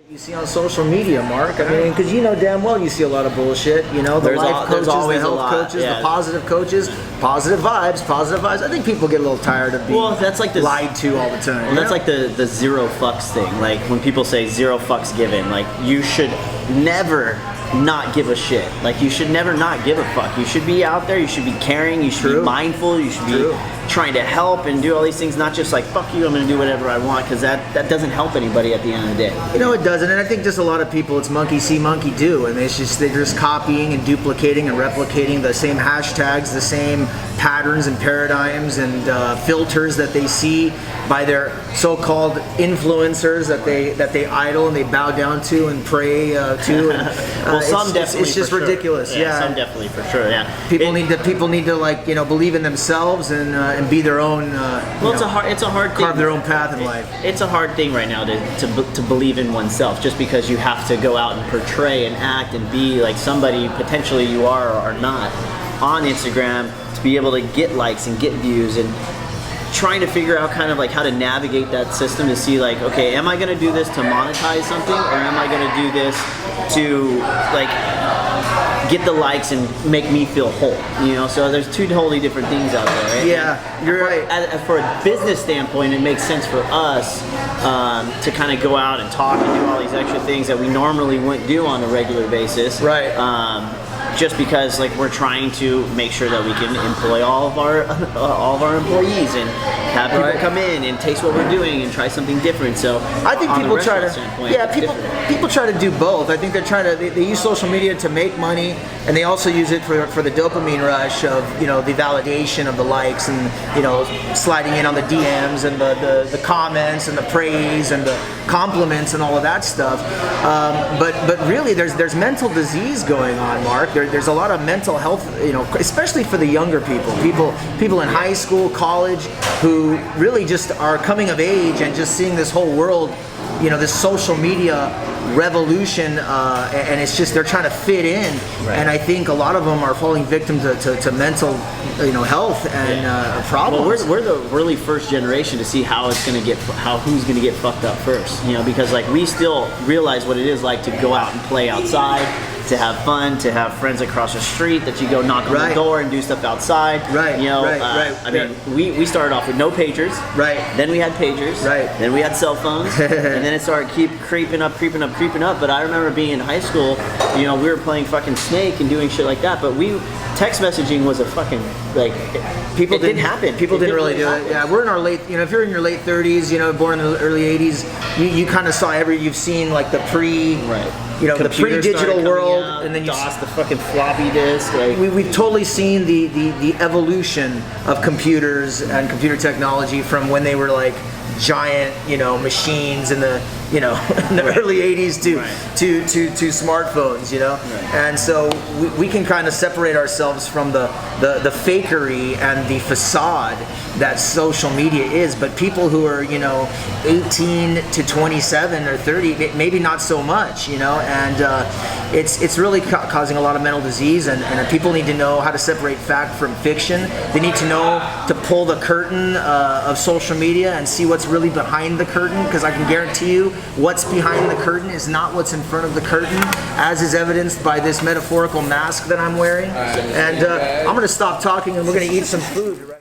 You see on social media, Mark. I mean, because you know damn well you see a lot of bullshit. You know, the life coaches, the health coaches, the positive coaches, positive vibes, positive vibes. I think people get a little tired of being that's like lied to all the time. Well, that's like the zero fucks thing. Like when people say zero fucks given, like you should never not give a shit. Like you should never not give a fuck. You should be out there. You should be caring. You should be mindful. You should be trying to help and do all these things. Not just like fuck you, I'm gonna do whatever I want, because that doesn't help anybody at the end of the day. You know, it doesn't. And I think just a lot of people, it's monkey see, monkey do, and they're just copying and duplicating and replicating the same hashtags, the same patterns and paradigms and filters that they see by their so-called influencers that they idol and they bow down to and pray to. And, well, some definitely. It's just ridiculous. Yeah, some definitely for sure. Yeah, people need to like believe in themselves and be their own. It's a hard thing. Carve their own path in life. It's a hard thing right now to believe in oneself, just because you have to go out and portray and act and be like somebody potentially you are or are not on Instagram to be able to get likes and get views, and trying to figure out kind of like how to navigate that system to see like, okay, am I going to do this to monetize something, or am I going to do this to like get the likes and make me feel whole, so there's two totally different things out there, right? Yeah, you're right. For a business standpoint, it makes sense for us to kind of go out and talk and do all these extra things that we normally wouldn't do on a regular basis, right? Just because like we're trying to make sure that we can employ all of our employees and have people come in and taste what we're doing and try something different. So I think people try to people try to do both. I think they use social media to make money, and they also use it for the dopamine rush of the validation of the likes and sliding in on the DMs and the comments and the praise and the compliments and all of that stuff. But really there's mental disease going on, Mark. There's a lot of mental health, especially for the younger people in high school, college, who really just are coming of age and just seeing this whole world, this social media revolution, and it's just they're trying to fit in, and I think a lot of them are falling victim to mental, health and problems. Well, we're the really first generation to see who's going to get fucked up first, because like we still realize what it is like to go out and play outside, to have fun, to have friends across the street that you go knock on the door and do stuff outside. I mean, we started off with no pagers. Then we had pagers. Then we had cell phones, and then it started creeping up. But I remember being in high school, we were playing fucking Snake and doing shit like that. But text messaging was a fucking people didn't happen. People didn't really do it. Yeah, we're in our late. If you're in your late 30s, born in the early 80s, you kind of saw you've seen like the the pre-digital world, and then you DOS, the fucking floppy disk. We've totally seen the evolution of computers and computer technology from when they were like giant, machines in the in the early 80s to smartphones, and so we can kind of separate ourselves from the fakery and the facade that social media is. But people who are 18 to 27 or 30, maybe not so much, and it's really causing a lot of mental disease, and people need to know how to separate fact from fiction. They need to know to pull the curtain of social media and see what's really behind the curtain, because I can guarantee you what's behind the curtain is not what's in front of the curtain, as is evidenced by this metaphorical mask that I'm wearing. And I'm going to stop talking and we're going to eat some food.